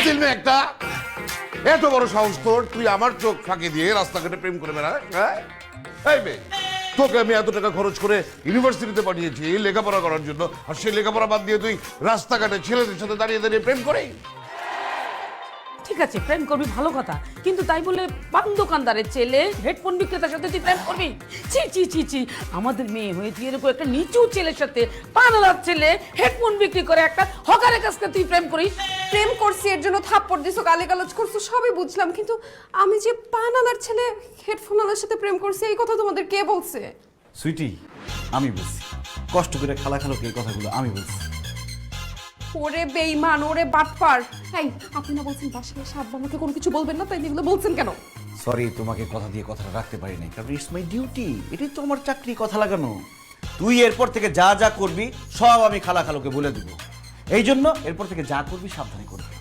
বাতিল মেয়ে একটা, এত বড় সাহস তোর, তুই আমার চোখ ফাঁকি দিয়ে রাস্তাঘাটে প্রেম করে বেড়া? হ্যাঁ এই মেয়ে, তোকে আমি এত টাকা খরচ করে ইউনিভার্সিটিতে পাঠিয়েছি লেখাপড়া করার জন্য, আর সেই লেখাপড়া বাদ দিয়ে তুই রাস্তাঘাটে ছেলেদের সাথে দাঁড়িয়ে দাঁড়িয়ে প্রেম করে? ঠিক আছে প্রেম করবি ভালো কথা, কিন্তু তাই বলে পান দোকানদারের ছেলে হেডফোন বিক্রেতার সাথে তুই প্রেম করবি? ছি ছি ছি ছি, আমাদের মেয়ে হয়ে তুই এরকম একটা নিচু ছেলের সাথে, পানালার ছেলে হেডফোন বিক্রি করে একটা হকারের কাছে তুই প্রেম করিস? প্রেম করছি এর জন্য থাপ্পড় দিছো, গালিগালাজ করছো, সবই বুঝলাম, কিন্তু আমি যে পানালার ছেলে হেডফোনওয়ালার সাথে প্রেম করছি এই কথা তোমাদের কে বলছে? সুইটি, আমি বলছি, কষ্ট করে খালাকে এই কথাগুলো আমি বলছি। ওরে বেঈমান, ওরে বাটপার। এই আপনি না বলছেন বাসায় এসে আব্বা আমাকে কোনো কিছু বলবেন না, তাই এগুলো বলছেন কেন? সরি, তোমাকে কথা দিয়ে কথাটা রাখতে পারি নাই, কারণ ইটস মাই ডিউটি, এটাই তো আমার চাকরি, কথা লাগানো। তুই এরপর থেকে যা যা করবি সব আমি খালাকে বলে দিব, এই জন্য এরপর থেকে যা করবি সাবধানে করবি।